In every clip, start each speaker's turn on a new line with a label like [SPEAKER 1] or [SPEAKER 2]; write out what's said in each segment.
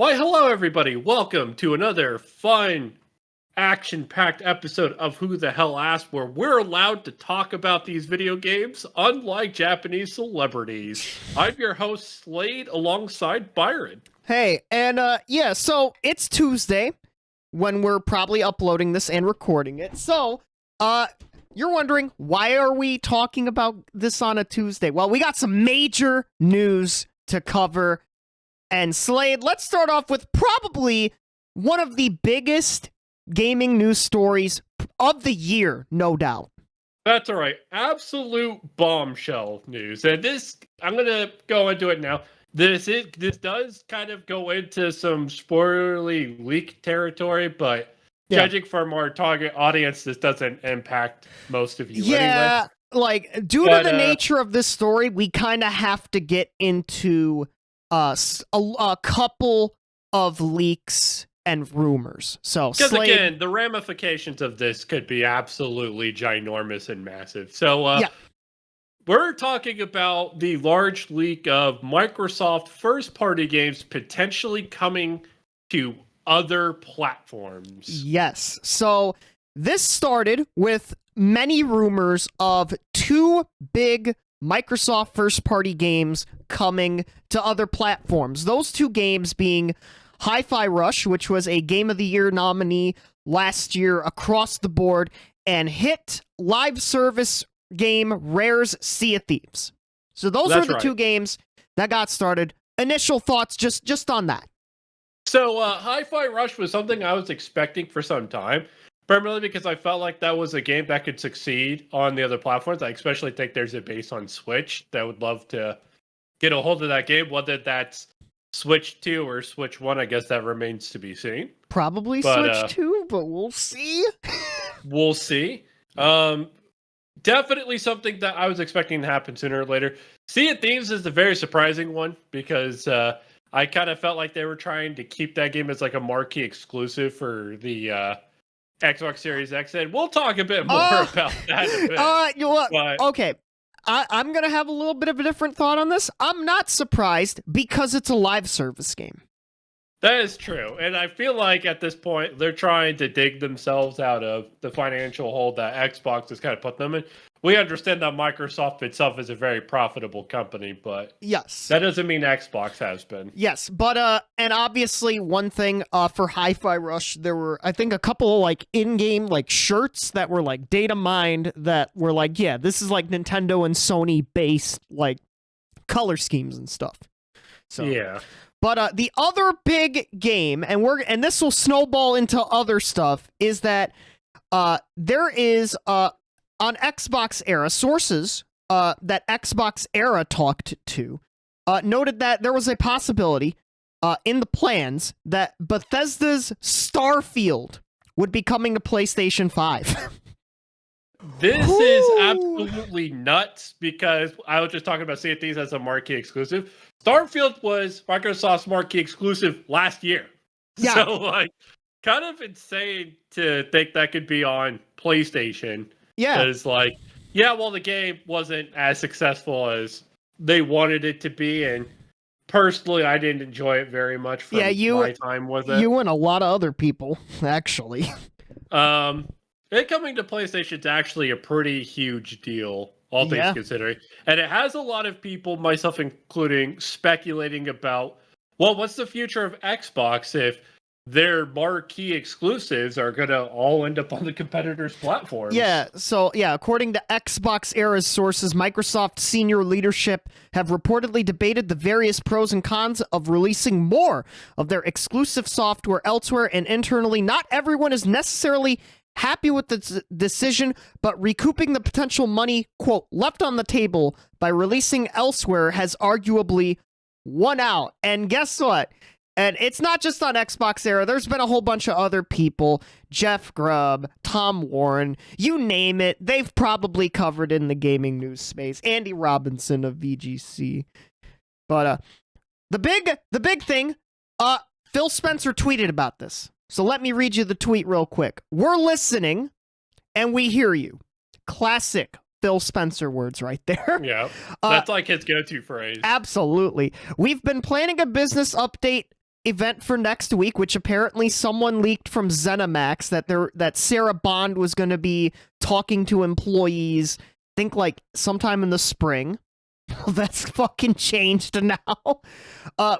[SPEAKER 1] Why, hello, everybody. Welcome to another fun, action-packed episode of Who the Hell Asked, where we're allowed to talk about these video games, unlike Japanese celebrities. I'm your host, Slade, alongside Byron.
[SPEAKER 2] Hey, and so it's Tuesday when we're probably uploading this and recording it. So, you're wondering, why are we talking about this on a Tuesday? Well, we got some major news to cover. And Slade, let's start off with probably one of the biggest gaming news stories of the year, no doubt.
[SPEAKER 1] That's all right. Absolute bombshell news. And this, I'm going to go into it now. This does kind of go into some spoilerly leak territory, but judging from our target audience, this doesn't impact most of you anyway.
[SPEAKER 2] Like, due to the nature of this story, we kind of have to get into a couple of leaks and rumors. So,
[SPEAKER 1] because again, the ramifications of this could be absolutely ginormous and massive. So, we're talking about the large leak of Microsoft first-party games potentially coming to other platforms.
[SPEAKER 2] Yes. So this started with many rumors of two big Microsoft first-party games coming to other platforms. Those two games being Hi-Fi Rush, which was a Game of the Year nominee last year across the board, and hit live service game Rare's Sea of Thieves. So those are the two games that got started. Initial thoughts just on that.
[SPEAKER 1] So Hi-Fi Rush was something I was expecting for some time, primarily because I felt like that was a game that could succeed on the other platforms. I especially think there's a base on Switch that would love to get a hold of that game, whether that's Switch 2 or Switch 1, I guess that remains to be seen.
[SPEAKER 2] Probably Switch 2, but we'll see.
[SPEAKER 1] We'll see. Definitely something that I was expecting to happen sooner or later. Sea of Thieves is a very surprising one because I kind of felt like they were trying to keep that game as like a marquee exclusive for the Xbox Series X. And we'll talk a bit more about that in a bit.
[SPEAKER 2] Okay. I'm going to have a little bit of a different thought on this. I'm not surprised because it's a live service game.
[SPEAKER 1] That is true. And I feel like at this point, they're trying to dig themselves out of the financial hole that Xbox has kind of put them in. We understand that Microsoft itself is a very profitable company, but
[SPEAKER 2] yes,
[SPEAKER 1] that doesn't mean Xbox has been.
[SPEAKER 2] Yes, but and obviously one thing for Hi-Fi Rush, there were I think a couple of like in-game like shirts that were like data mined that were like, yeah, this is like Nintendo and Sony based like color schemes and stuff. So
[SPEAKER 1] yeah.
[SPEAKER 2] But the other big game, and this will snowball into other stuff, is that there is on Xbox Era sources that Xbox Era talked to noted that there was a possibility in the plans that Bethesda's Starfield would be coming to PlayStation 5.
[SPEAKER 1] This is absolutely nuts because I was just talking about Sea of Thieves as a marquee exclusive. Starfield was Microsoft's marquee exclusive last year. Yeah. So, like, kind of insane to think that could be on PlayStation.
[SPEAKER 2] Yeah.
[SPEAKER 1] Because, like, yeah, well, the game wasn't as successful as they wanted it to be, and personally, I didn't enjoy it very much from my time with it.
[SPEAKER 2] You and a lot of other people, actually.
[SPEAKER 1] It coming to PlayStation is actually a pretty huge deal, all things considering. And it has a lot of people, myself including, speculating about, well, what's the future of Xbox if their marquee exclusives are going to all end up on the competitors' platforms?
[SPEAKER 2] Yeah, so, according to Xbox Era's sources, Microsoft senior leadership have reportedly debated the various pros and cons of releasing more of their exclusive software elsewhere, and internally, not everyone is necessarily happy with the decision, but recouping the potential money, quote, left on the table by releasing elsewhere has arguably won out. And guess what? And it's not just on Xbox Era. There's been a whole bunch of other people, Jeff Grubb, Tom Warren, you name it. They've probably covered in the gaming news space. Andy Robinson of VGC. But the big thing, Phil Spencer tweeted about this. So let me read you the tweet real quick. We're listening, and we hear you. Classic Phil Spencer words right there.
[SPEAKER 1] Yeah, that's like his go-to phrase.
[SPEAKER 2] Absolutely. We've been planning a business update event for next week, which apparently someone leaked from ZeniMax that Sarah Bond was going to be talking to employees, I think like sometime in the spring. That's fucking changed now.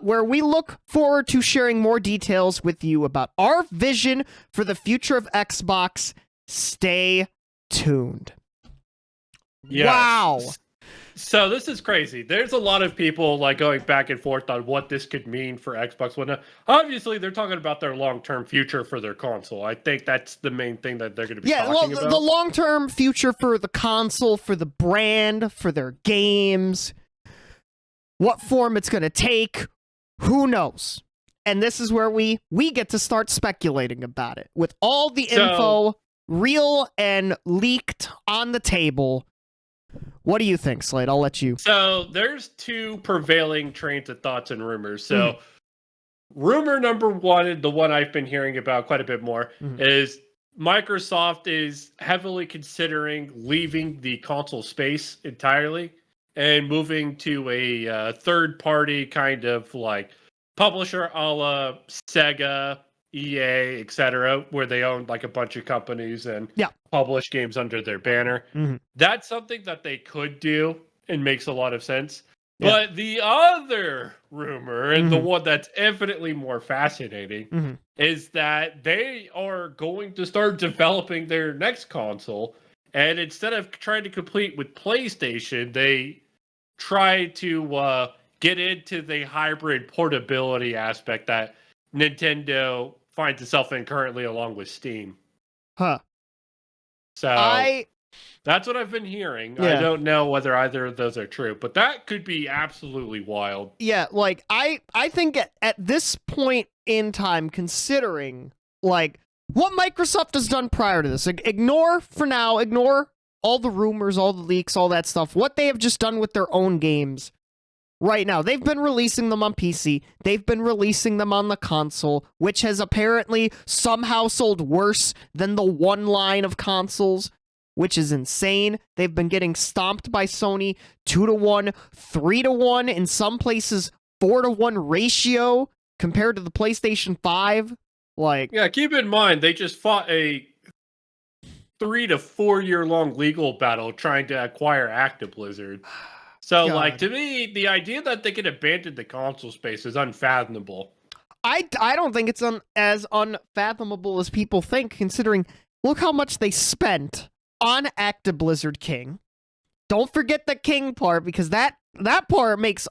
[SPEAKER 2] Where we look forward to sharing more details with you about our vision for the future of Xbox. Stay tuned.
[SPEAKER 1] Yes.
[SPEAKER 2] Wow.
[SPEAKER 1] So this is crazy. There's a lot of people like going back and forth on what this could mean for Xbox One. Obviously, they're talking about their long-term future for their console. I think that's the main thing that they're going to be talking about.
[SPEAKER 2] The long-term future for the console, for the brand, for their games, what form it's going to take, who knows? And this is where we get to start speculating about it with all the info real and leaked on the table. What do you think, Slade? I'll let you.
[SPEAKER 1] So there's two prevailing trains of thoughts and rumors. So rumor number one, and the one I've been hearing about quite a bit more, is Microsoft is heavily considering leaving the console space entirely and moving to a third-party kind of like publisher a la Sega, EA, etc., where they own like a bunch of companies and publish games under their banner. That's something that they could do and makes a lot of sense. But the other rumor, and the one that's infinitely more fascinating, is that they are going to start developing their next console, and instead of trying to compete with PlayStation, they try to get into the hybrid portability aspect that Nintendo finds itself in currently along with Steam. So that's what I've been hearing. I don't know whether either of those are true, but that could be absolutely wild.
[SPEAKER 2] Yeah, like I think at this point in time, considering like what Microsoft has done prior to this, ignore all the rumors, all the leaks, all that stuff, what they have just done with their own games. Right now, they've been releasing them on PC, they've been releasing them on the console, which has apparently somehow sold worse than the one line of consoles, which is insane. They've been getting stomped by Sony 2-1, 3-1, in some places 4-1 ratio compared to the PlayStation 5. Like,
[SPEAKER 1] yeah, keep in mind, they just fought a 3 to 4 year long legal battle trying to acquire Blizzard. So, like, to me, the idea that they could abandon the console space is unfathomable.
[SPEAKER 2] I don't think it's as unfathomable as people think, considering look how much they spent on Blizzard King. Don't forget the King part, because that part makes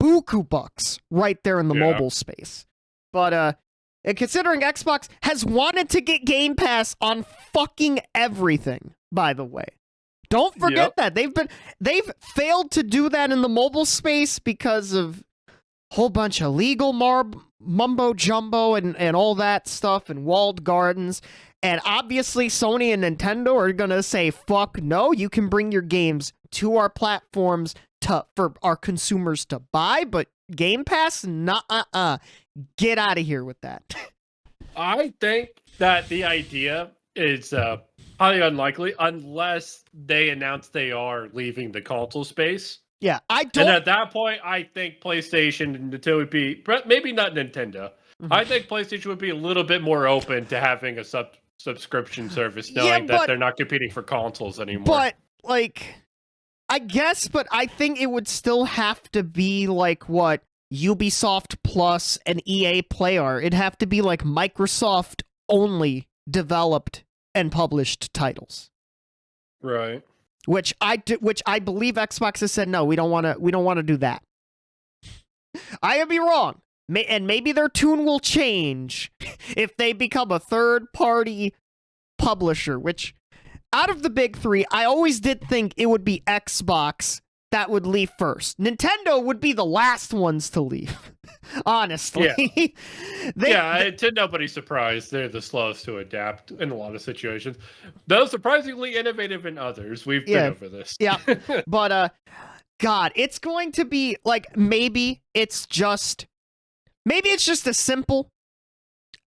[SPEAKER 2] buku bucks right there in the mobile space. But and considering Xbox has wanted to get Game Pass on fucking everything, by the way. Don't forget that. They've failed to do that in the mobile space because of a whole bunch of legal mumbo jumbo and all that stuff and walled gardens. And obviously Sony and Nintendo are going to say, fuck no, you can bring your games to our platforms for our consumers to buy, but Game Pass, get out of here with that.
[SPEAKER 1] I think that the idea is highly unlikely unless they announce they are leaving the console space.
[SPEAKER 2] Yeah, And
[SPEAKER 1] at that point, I think PlayStation and Nintendo would be, maybe not Nintendo. I think PlayStation would be a little bit more open to having a subscription service, knowing that they're not competing for consoles anymore.
[SPEAKER 2] But, like, I guess, but I think it would still have to be like what Ubisoft Plus and EA Play are. It'd have to be like Microsoft only developed and published titles,
[SPEAKER 1] right?
[SPEAKER 2] Which I believe Xbox has said no. We don't want to do that. I could be wrong, and maybe their tune will change if they become a third-party publisher. Which, out of the big three, I always did think it would be Xbox that would leave first. Nintendo would be the last ones to leave. Honestly.
[SPEAKER 1] To nobody's surprise, they're the slowest to adapt in a lot of situations. Though surprisingly innovative in others. We've been over this.
[SPEAKER 2] Yeah. But God, it's going to be like maybe it's just as simple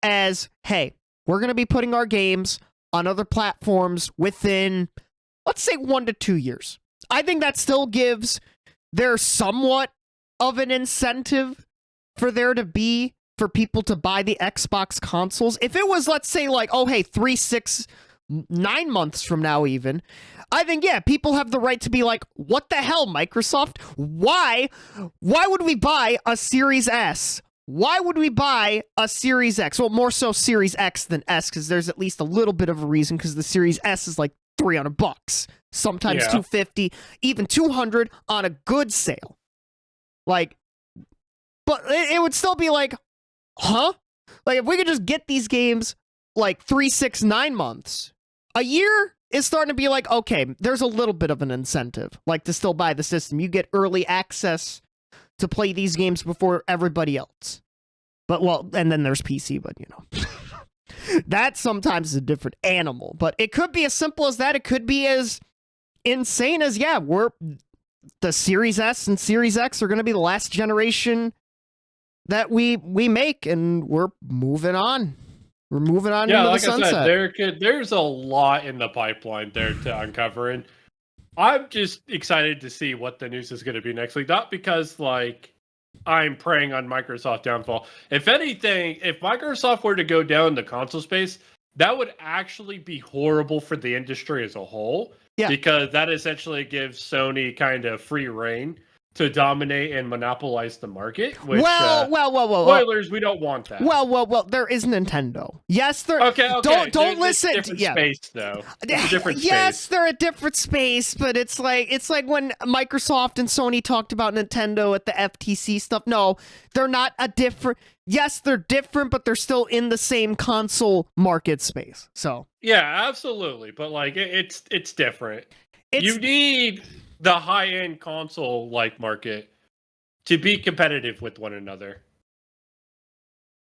[SPEAKER 2] as, hey, we're going to be putting our games on other platforms within, let's say, 1 to 2 years. I think that still gives there somewhat of an incentive for there to be for people to buy the Xbox consoles. If it was, let's say, like, oh, hey, 3, 6, 9 months from now even, I think, yeah, people have the right to be like, what the hell, Microsoft? Why would we buy a Series S? Why would we buy a Series X? Well, more so Series X than S, because there's at least a little bit of a reason, because the Series S is like $300, sometimes $250, even $200 on a good sale. Like, but it would still be like, huh? Like, if we could just get these games like 3, 6, 9 months, a year is starting to be like, okay, there's a little bit of an incentive, like, to still buy the system. You get early access to play these games before everybody else. But, well, and then there's PC, but, you know. That sometimes is a different animal. But it could be as simple as that. It could be as insane as, yeah, the Series S and Series X are going to be the last generation that we make, and we're moving on. We're moving on into the sunset.
[SPEAKER 1] I said, there's a lot in the pipeline there to uncover, and I'm just excited to see what the news is going to be next week. Not because, like, I'm preying on Microsoft downfall. If anything, if Microsoft were to go down the console space, that would actually be horrible for the industry as a whole. Yeah. Because that essentially gives Sony kind of free reign to dominate and monopolize the market. Which, spoilers, we don't want that.
[SPEAKER 2] Well, there is Nintendo. Yes, they're...
[SPEAKER 1] Okay.
[SPEAKER 2] Don't listen.
[SPEAKER 1] Different space, though. It's a different space.
[SPEAKER 2] Yes, they're a different space, but it's like when Microsoft and Sony talked about Nintendo at the FTC stuff. No, they're not a different... Yes, they're different, but they're still in the same console market space. So
[SPEAKER 1] yeah, absolutely. But like, it's different. You need the high-end console like market to be competitive with one another.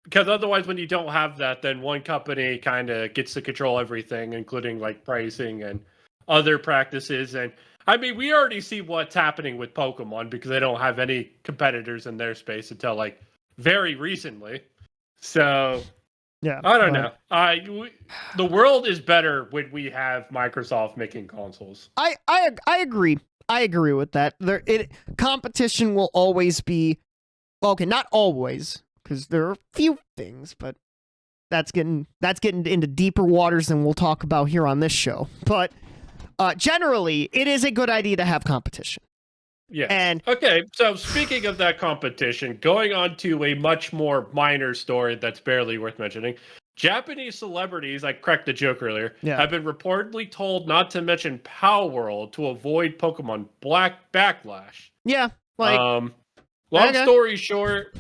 [SPEAKER 1] Because otherwise, when you don't have that, then one company kind of gets to control everything, including like pricing and other practices. And I mean, we already see what's happening with Pokemon because they don't have any competitors in their space until like very recently. So yeah, I don't know. The world is better when we have Microsoft making consoles.
[SPEAKER 2] I agree. I agree with that. Competition will always be, well, okay, not always, because there are a few things, but that's getting into deeper waters than we'll talk about here on this show. But generally, it is a good idea to have competition.
[SPEAKER 1] Yeah. And okay, so speaking of that competition, going on to a much more minor story that's barely worth mentioning. Japanese celebrities, I cracked the joke earlier, have been reportedly told not to mention Pow World to avoid Pokemon backlash.
[SPEAKER 2] Yeah, like
[SPEAKER 1] long story short,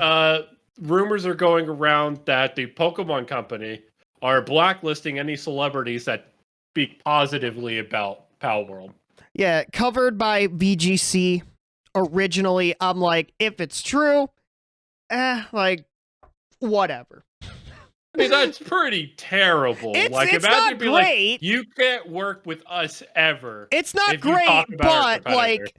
[SPEAKER 1] rumors are going around that the Pokemon Company are blacklisting any celebrities that speak positively about Pow World.
[SPEAKER 2] Yeah, covered by VGC. Originally, I'm like, if it's true, like, whatever.
[SPEAKER 1] I mean, that's pretty terrible.
[SPEAKER 2] It's not great.
[SPEAKER 1] Like, you can't work with us ever.
[SPEAKER 2] It's not great, but like,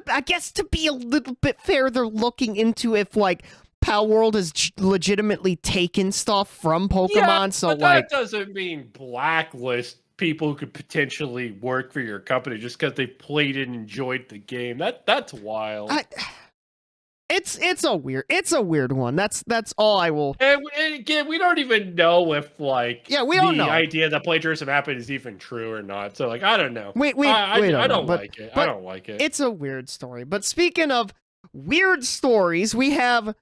[SPEAKER 2] I guess to be a little bit fair, they're looking into if like Pow World has legitimately taken stuff from Pokemon. Yeah, so
[SPEAKER 1] but
[SPEAKER 2] like,
[SPEAKER 1] that doesn't mean blacklist people who could potentially work for your company just because they played and enjoyed the game. That's wild.
[SPEAKER 2] It's a weird one. That's all I will.
[SPEAKER 1] And again, we don't even know if like
[SPEAKER 2] we don't know.
[SPEAKER 1] The idea that plagiarism happened is even true or not. So like I don't know.
[SPEAKER 2] I
[SPEAKER 1] don't like it. I don't like it.
[SPEAKER 2] It's a weird story. But speaking of weird stories, we have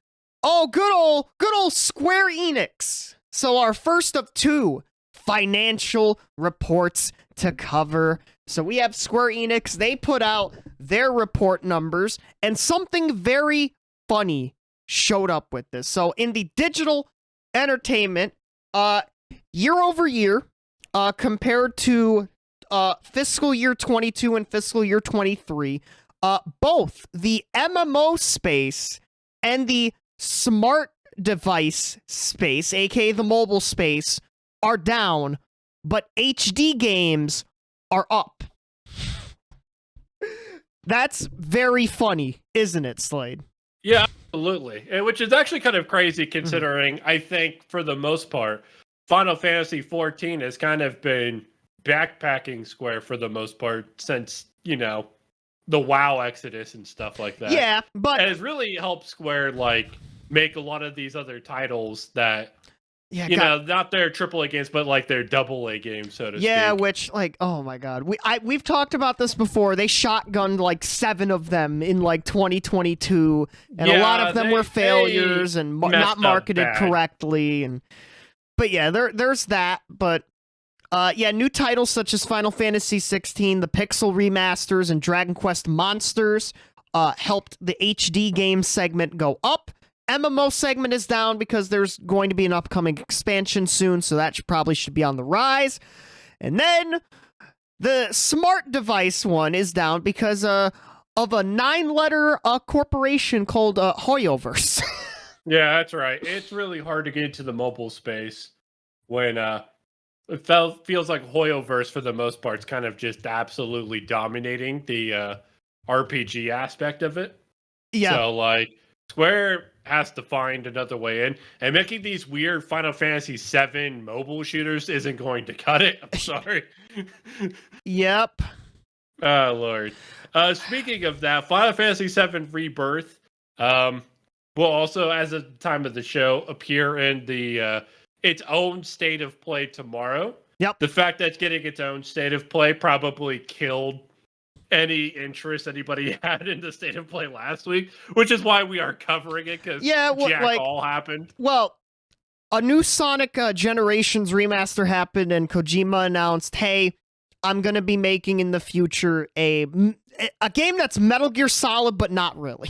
[SPEAKER 2] good old Square-Enix. So our first of 2 financial reports to cover. So we have Square-Enix. They put out their report numbers, and something very funny showed up with this. So in the digital entertainment, year over year, compared to fiscal year 22 and fiscal year 23, both the MMO space and the smart device space, aka the mobile space, are down, but HD games are up. That's very funny, isn't it, Slade?
[SPEAKER 1] Yeah, absolutely. Which is actually kind of crazy considering I think for the most part, Final Fantasy XIV has kind of been backpacking Square for the most part since, the WoW Exodus and stuff like that.
[SPEAKER 2] Yeah, but
[SPEAKER 1] and it's really helped Square like make a lot of these other titles that
[SPEAKER 2] Yeah,
[SPEAKER 1] not their AAA games, but like their AA games, so to speak.
[SPEAKER 2] Yeah, which like, oh my god, we've talked about this before. They shotgunned like 7 of them in like 2022, and a lot of them were failures and not marketed correctly. But yeah, there's that. But yeah, new titles such as Final Fantasy 16, the Pixel remasters, and Dragon Quest Monsters helped the HD game segment go up. MMO segment is down because there's going to be an upcoming expansion soon, so that probably should be on the rise. And then the smart device one is down because of a 9-letter corporation called Hoyoverse.
[SPEAKER 1] Yeah, that's right. It's really hard to get into the mobile space when it feels like Hoyoverse, for the most part, is kind of just absolutely dominating the RPG aspect of it.
[SPEAKER 2] Yeah.
[SPEAKER 1] So, like, Square has to find another way in, and making these weird Final Fantasy VII mobile shooters isn't going to cut it. I'm sorry.
[SPEAKER 2] Yep.
[SPEAKER 1] Oh, Lord. Speaking of that, Final Fantasy VII Rebirth will also, as of the time of the show, appear in the its own state of play tomorrow.
[SPEAKER 2] Yep.
[SPEAKER 1] The fact that it's getting its own state of play probably killed any interest anybody had in the state of play last week, which is why we are covering it, because all happened.
[SPEAKER 2] Well, a new Sonic Generations remaster happened, and Kojima announced, hey, I'm going to be making in the future a game that's Metal Gear Solid, but not really.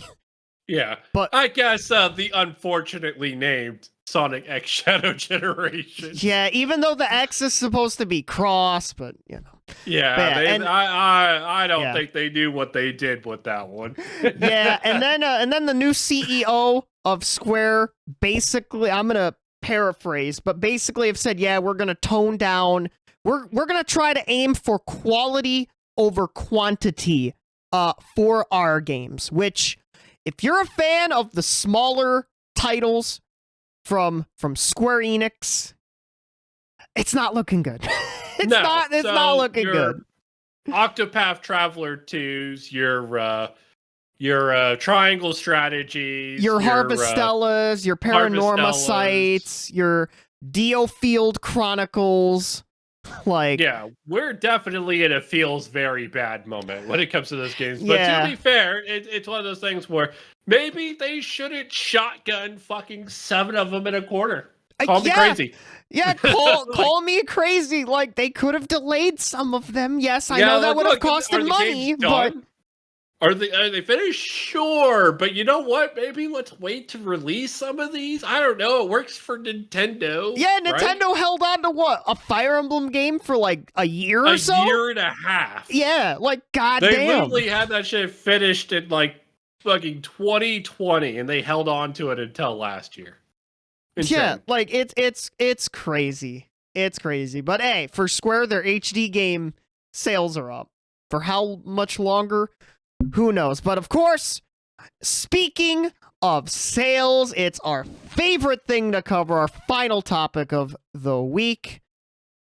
[SPEAKER 1] Yeah, but I guess the unfortunately named Sonic X Shadow Generation.
[SPEAKER 2] Yeah, even though the X is supposed to be cross, but you know.
[SPEAKER 1] Yeah, I don't think they knew what they did with that one.
[SPEAKER 2] Yeah, and then the new CEO of Square, basically, I'm gonna paraphrase, but basically have said, yeah, we're gonna tone down. We're gonna try to aim for quality over quantity for our games. Which, if you're a fan of the smaller titles from Square Enix, it's not looking good. It's not looking good.
[SPEAKER 1] Octopath Traveler 2s, your Triangle Strategies,
[SPEAKER 2] your Harvestellas, your Paranorma Sites, your Dio Field Chronicles. Like,
[SPEAKER 1] yeah, we're definitely in a feels very bad moment when it comes to those games. But to be fair, it's one of those things where maybe they shouldn't shotgun fucking 7 of them in a quarter. Call me crazy.
[SPEAKER 2] Yeah, call me crazy. Like, they could have delayed some of them. Yes, I know that would have costed money, but
[SPEAKER 1] are they finished? Sure, but you know what? Maybe let's wait to release some of these. I don't know. It works for Nintendo.
[SPEAKER 2] Yeah, Nintendo held on to what? A Fire Emblem game for like a year or so?
[SPEAKER 1] A year and a half.
[SPEAKER 2] Yeah, like goddamn.
[SPEAKER 1] They literally had that shit finished in like fucking 2020, and they held on to it until last year. Insane.
[SPEAKER 2] Yeah, like it's crazy. It's crazy. But hey, for Square, their HD game sales are up. For how much longer? Who knows? But of course, speaking of sales, it's our favorite thing to cover, our final topic of the week.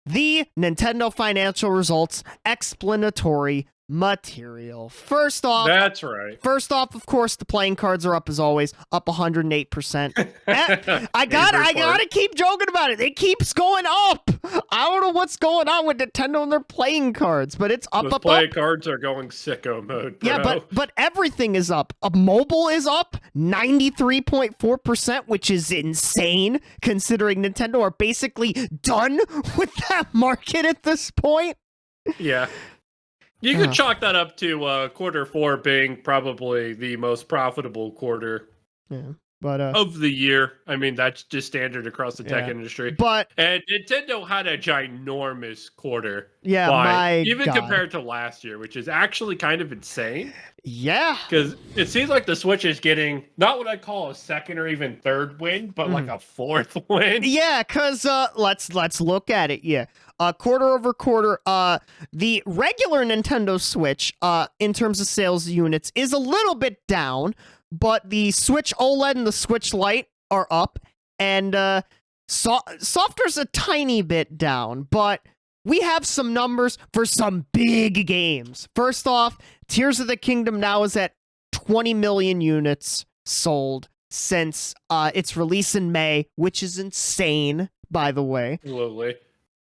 [SPEAKER 2] The Nintendo financial results explanatory material. First off,
[SPEAKER 1] that's right.
[SPEAKER 2] First off, of course, the playing cards are up as always, up 108%. I gotta keep joking about it. It keeps going up. I don't know what's going on with Nintendo and their playing cards, but it's up.
[SPEAKER 1] Those playing cards are going sicko mode, bro.
[SPEAKER 2] Yeah, but everything is up. Mobile is up 93.4%, which is insane considering Nintendo are basically done with that market at this point.
[SPEAKER 1] Yeah. You could chalk that up to Q4 being probably the most profitable quarter of the year. I mean, that's just standard across the tech industry. And Nintendo had a ginormous quarter.
[SPEAKER 2] Yeah,
[SPEAKER 1] even compared to last year, which is actually kind of insane.
[SPEAKER 2] Yeah.
[SPEAKER 1] Because it seems like the Switch is getting, not what I call a second or even third win, but like a fourth win.
[SPEAKER 2] Yeah, because let's look at it. Yeah. Quarter over quarter, the regular Nintendo Switch, in terms of sales units, is a little bit down, but the Switch OLED and the Switch Lite are up, and Software's a tiny bit down, but we have some numbers for some big games. First off, Tears of the Kingdom now is at 20 million units sold. since its release in May, which is insane, by the way.
[SPEAKER 1] Absolutely.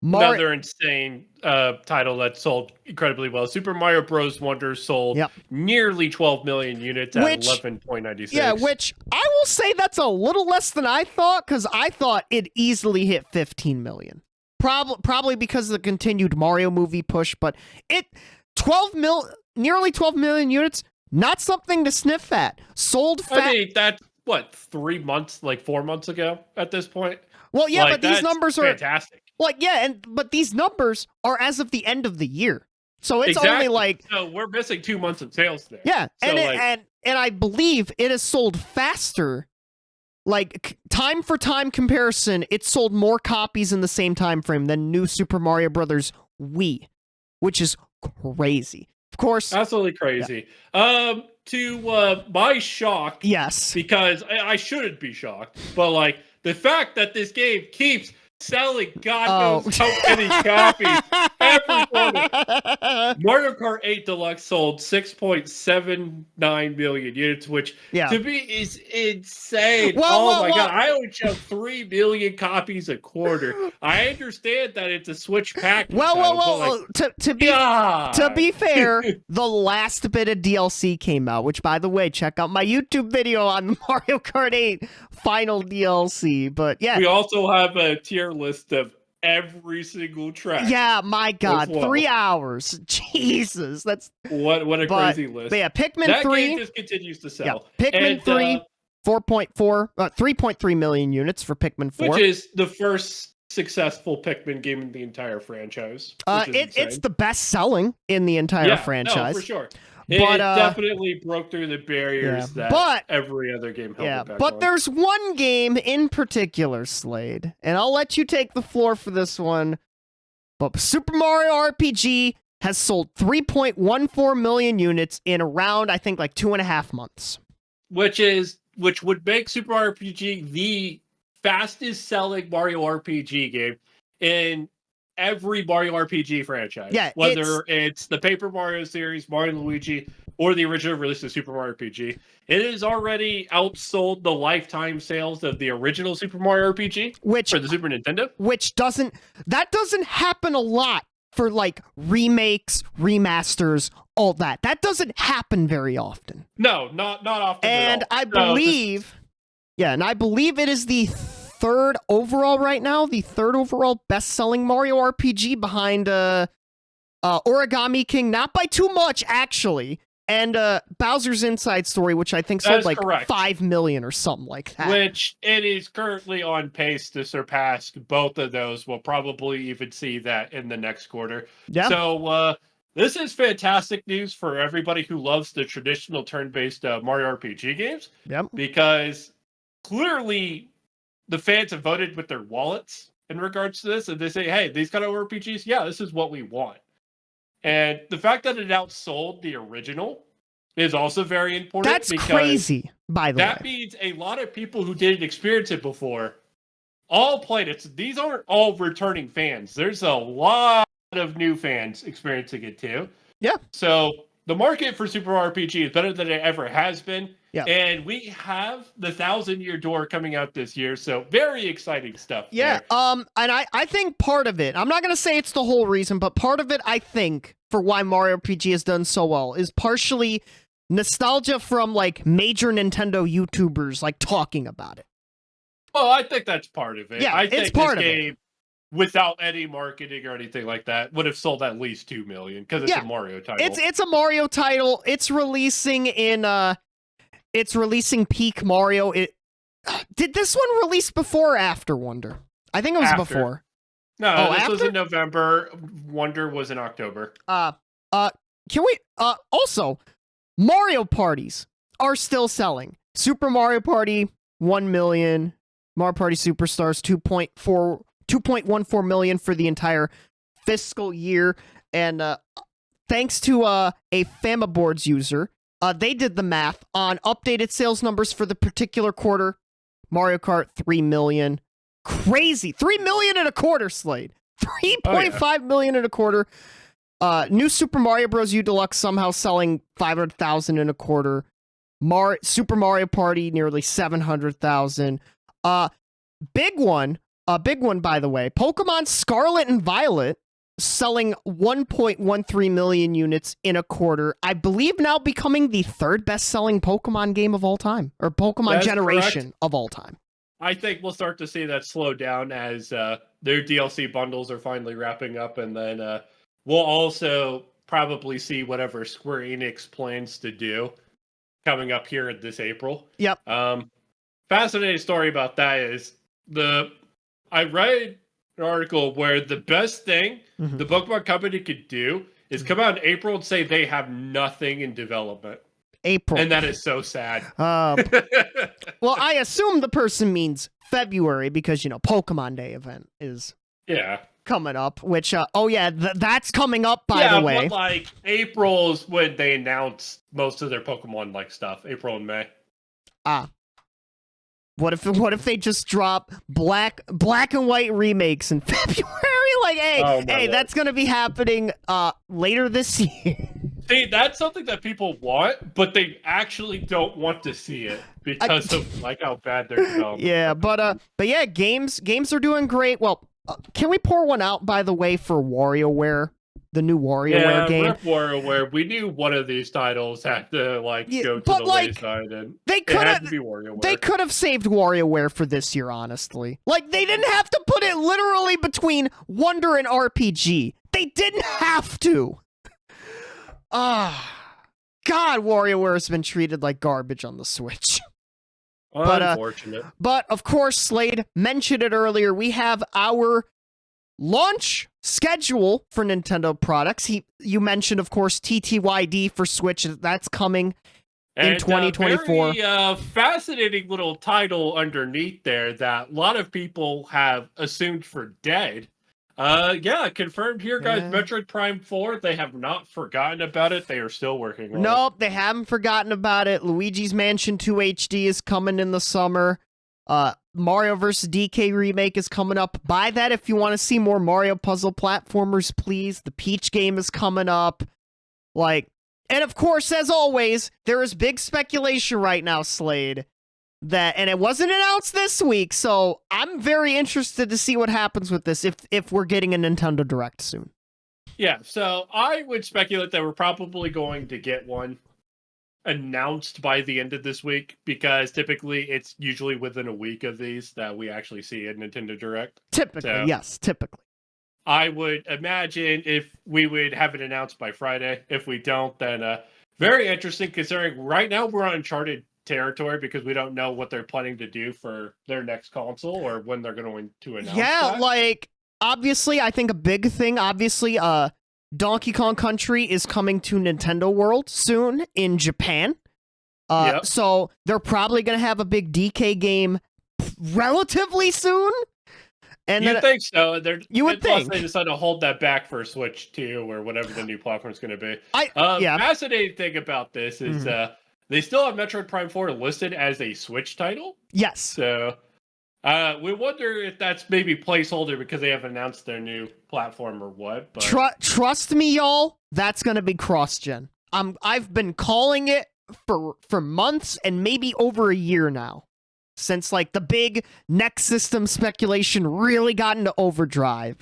[SPEAKER 1] Another insane title that sold incredibly well. Super Mario Bros. Wonder sold nearly 12 million units at 11.96.
[SPEAKER 2] Yeah, which I will say that's a little less than I thought, because I thought it easily hit 15 million. Probably because of the continued Mario movie push, but nearly 12 million units, not something to sniff at. Sold fast.
[SPEAKER 1] I mean, that's, 3 months, 4 months ago at this point?
[SPEAKER 2] Well, yeah, but these numbers are
[SPEAKER 1] fantastic.
[SPEAKER 2] But these numbers are as of the end of the year, so it's only
[SPEAKER 1] so we're missing 2 months of sales there.
[SPEAKER 2] Yeah,
[SPEAKER 1] so
[SPEAKER 2] and I believe it has sold faster. Time for time comparison, it sold more copies in the same time frame than New Super Mario Brothers Wii, which is crazy. Of course,
[SPEAKER 1] absolutely crazy. Yeah. To my shock,
[SPEAKER 2] yes,
[SPEAKER 1] because I shouldn't be shocked, but the fact that this game keeps selling God knows how many copies every quarter. Mario Kart 8 Deluxe sold 6.79 million units, which to me is insane. My God. I only sell 3 million copies a quarter. I understand that it's a Switch pack.
[SPEAKER 2] To be fair, the last bit of DLC came out, which, by the way, check out my YouTube video on the Mario Kart 8 final DLC. But yeah,
[SPEAKER 1] we also have a tier list of every single track.
[SPEAKER 2] Yeah, my God, 3 hours. Jesus, that's
[SPEAKER 1] what a crazy list.
[SPEAKER 2] But yeah, Pikmin
[SPEAKER 1] that
[SPEAKER 2] 3
[SPEAKER 1] game just continues to sell.
[SPEAKER 2] Yeah, Pikmin 3, 3.3 million units for Pikmin 4,
[SPEAKER 1] which is the first successful Pikmin game in the entire franchise.
[SPEAKER 2] It's the best selling in the entire franchise.
[SPEAKER 1] No, for sure. It definitely broke through the barriers that every other game held back on.
[SPEAKER 2] There's one game in particular, Slade, and I'll let you take the floor for this one. But Super Mario RPG has sold 3.14 million units in around, I think, 2.5 months.
[SPEAKER 1] Which would make Super Mario RPG the fastest selling Mario RPG game in every Mario RPG franchise.
[SPEAKER 2] Yeah,
[SPEAKER 1] whether it's the Paper Mario series, Mario and Luigi, or the original release of Super Mario RPG. It has already outsold the lifetime sales of the original Super Mario RPG for the Super Nintendo.
[SPEAKER 2] Which doesn't happen a lot for remakes, remasters, all that. That doesn't happen very often.
[SPEAKER 1] No, not often.
[SPEAKER 2] And
[SPEAKER 1] at all.
[SPEAKER 2] I believe it is the third overall right now, the third overall best-selling Mario RPG behind Origami King, not by too much actually, and Bowser's Inside Story, which I think sold 5 million or something like that.
[SPEAKER 1] Which it is currently on pace to surpass both of those. We'll probably even see that in the next quarter. Yeah. So this is fantastic news for everybody who loves the traditional turn-based Mario RPG games.
[SPEAKER 2] Yep.
[SPEAKER 1] Because clearly the fans have voted with their wallets in regards to this, and they say, hey, these kind of RPGs, this is what we want. And the fact that it outsold the original is also very important.
[SPEAKER 2] That's crazy, by the way.
[SPEAKER 1] That means a lot of people who didn't experience it before all played it. So these aren't all returning fans. There's a lot of new fans experiencing it too.
[SPEAKER 2] Yeah.
[SPEAKER 1] So the market for Super RPG is better than it ever has been.
[SPEAKER 2] Yeah.
[SPEAKER 1] And we have the 1,000-Year Door coming out this year, so very exciting stuff.
[SPEAKER 2] Yeah,
[SPEAKER 1] there.
[SPEAKER 2] And I think part of it, I'm not going to say it's the whole reason, but part of it, I think, for why Mario RPG has done so well is partially nostalgia from, major Nintendo YouTubers, talking about it.
[SPEAKER 1] Well, I think that's part of it.
[SPEAKER 2] Yeah,
[SPEAKER 1] I think
[SPEAKER 2] it's part
[SPEAKER 1] this
[SPEAKER 2] of
[SPEAKER 1] game, without any marketing or anything like that, would have sold at least 2 million, because it's a Mario title.
[SPEAKER 2] It's a Mario title. It's releasing in... It's releasing peak Mario. Did this one release before or after Wonder? I think it was before.
[SPEAKER 1] No, this was in November. Wonder was in October.
[SPEAKER 2] Can we also Mario parties are still selling. Super Mario Party 1 million, Mario Party Superstars 2.14 million for the entire fiscal year, and thanks to a Famaboards user, they did the math on updated sales numbers for the particular quarter. Mario Kart 3 million. Crazy. 3 million in a quarter, Slade. 3.5 million in a quarter. New Super Mario Bros. U Deluxe somehow selling 500,000 in a quarter. Super Mario Party, nearly 700,000. Big one, by the way, Pokemon Scarlet and Violet selling 1.13 million units in a quarter. I believe now becoming the third best-selling Pokemon game of all time, or Pokemon generation of all time.
[SPEAKER 1] I think we'll start to see that slow down as their DLC bundles are finally wrapping up, and then we'll also probably see whatever Square Enix plans to do coming up here this April.
[SPEAKER 2] Yep.
[SPEAKER 1] Fascinating story about that is I read an article where the best thing the Pokemon company could do is come out in April and say they have nothing in development.
[SPEAKER 2] April.
[SPEAKER 1] And that is so sad.
[SPEAKER 2] Well, I assume the person means February because, Pokemon Day event is coming up, which, that's coming up, by the way.
[SPEAKER 1] But, April is when they announce most of their Pokemon, stuff. April and May.
[SPEAKER 2] What if they just drop black and white remakes in February? Hey, that's going to be happening later this year.
[SPEAKER 1] See, that's something that people want, but they actually don't want to see it because of how bad they're developing.
[SPEAKER 2] Yeah, but yeah, games are doing great. Well, can we pour one out, by the way, for WarioWare, the new WarioWare game?
[SPEAKER 1] Rip WarioWare. We knew one of these titles had to go to the wayside, and it had to be WarioWare.
[SPEAKER 2] They could have saved WarioWare for this year, honestly. They didn't have to put it literally between Wonder and RPG. They didn't have to. God, WarioWare has been treated like garbage on the Switch.
[SPEAKER 1] Unfortunate.
[SPEAKER 2] But of course, Slade mentioned it earlier. We have our launch schedule for Nintendo products. You mentioned, of course, TTYD for Switch. That's coming in 2024.
[SPEAKER 1] Very fascinating little title underneath there that a lot of people have assumed for dead. Confirmed here, guys. Metroid Prime 4, they have not forgotten about it. They are still working on it.
[SPEAKER 2] Nope, they haven't forgotten about it. Luigi's Mansion 2 HD is coming in the summer. Mario vs. DK remake is coming up. Buy that if you want to see more Mario puzzle platformers, please. The Peach game is coming up. And of course, as always, there is big speculation right now, Slade, and it wasn't announced this week, so I'm very interested to see what happens with this if we're getting a Nintendo Direct soon.
[SPEAKER 1] Yeah, so I would speculate that we're probably going to get one announced by the end of this week, because typically it's usually within a week of these that we actually see a Nintendo Direct.
[SPEAKER 2] Yes, typically.
[SPEAKER 1] I would imagine if we would have it announced by Friday. If we don't, then very interesting, considering right now we're on uncharted territory because we don't know what they're planning to do for their next console or when they're going to announce that.
[SPEAKER 2] Obviously, I think a big thing, Donkey Kong Country is coming to Nintendo World soon in Japan. So they're probably going to have a big DK game relatively soon. And
[SPEAKER 1] you think so?
[SPEAKER 2] You would think.
[SPEAKER 1] They decided to hold that back for Switch 2 or whatever the new platform is going to be. Fascinating thing about this is they still have Metroid Prime 4 listed as a Switch title.
[SPEAKER 2] Yes.
[SPEAKER 1] So we wonder if that's maybe placeholder because they haven't announced their new platform or what. But
[SPEAKER 2] trust me, y'all, that's going to be cross-gen. I've been calling it for months and maybe over a year now. Since the big next system speculation really got into overdrive.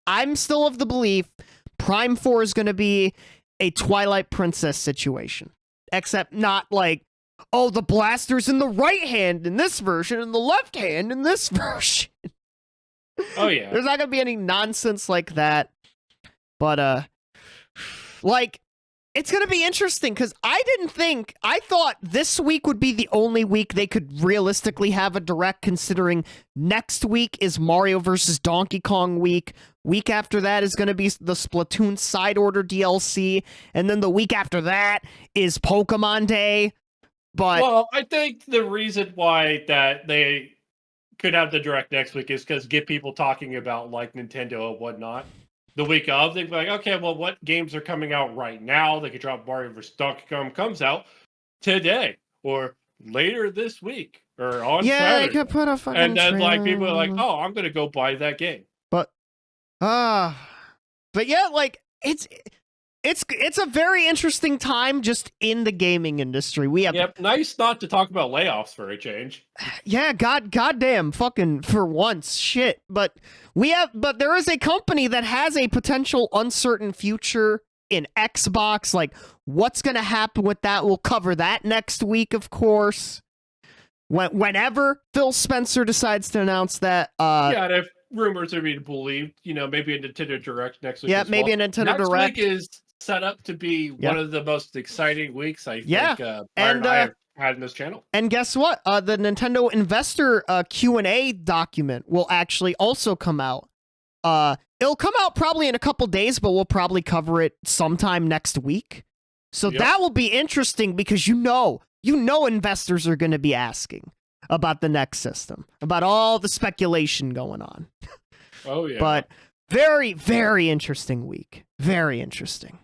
[SPEAKER 2] I'm still of the belief Prime 4 is going to be a Twilight Princess situation. Except not the blaster's in the right hand in this version and the left hand in this version.
[SPEAKER 1] Oh, yeah.
[SPEAKER 2] There's not going to be any nonsense like that. But, it's going to be interesting because I thought this week would be the only week they could realistically have a Direct, considering next week is Mario vs. Donkey Kong week. Week after that is going to be the Splatoon Side Order DLC. And then the week after that is Pokemon Day.
[SPEAKER 1] Well, I think the reason why that they could have the Direct next week is because get people talking about Nintendo and whatnot. The week of, they'd be like, okay, well, what games are coming out right now? They could drop Mario vs. Donkey Kong comes out today or later this week or on Saturday.
[SPEAKER 2] They could put a fucking
[SPEAKER 1] and then
[SPEAKER 2] trailer.
[SPEAKER 1] people are like, oh, I'm gonna go buy that game.
[SPEAKER 2] But yeah, it's it's a very interesting time just in the gaming industry. We have
[SPEAKER 1] nice not to talk about layoffs for a change.
[SPEAKER 2] Yeah, goddamn, fucking for once, shit. But there is a company that has a potential uncertain future in Xbox. Like, what's gonna happen with that? We'll cover that next week, of course. Whenever Phil Spencer decides to announce that.
[SPEAKER 1] And if rumors are being believed, maybe a Nintendo Direct next week.
[SPEAKER 2] Yeah, maybe a Nintendo Direct.
[SPEAKER 1] Next week is set up to be one of the most exciting weeks I think Byron and I have had in this channel.
[SPEAKER 2] And guess what? The Nintendo Investor Q&A document will actually also come out. It'll come out probably in a couple days, but we'll probably cover it sometime next week. So that will be interesting because you know investors are going to be asking about the next system, about all the speculation going on.
[SPEAKER 1] Oh, yeah.
[SPEAKER 2] But very, very interesting week. Very interesting.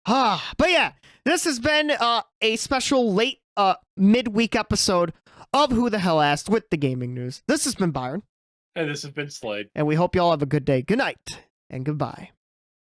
[SPEAKER 2] But yeah, this has been a special late midweek episode of Who the Hell Asked with the gaming news. This has been Byron.
[SPEAKER 1] And this has been Slade.
[SPEAKER 2] And we hope you all have a good day. Good night and goodbye.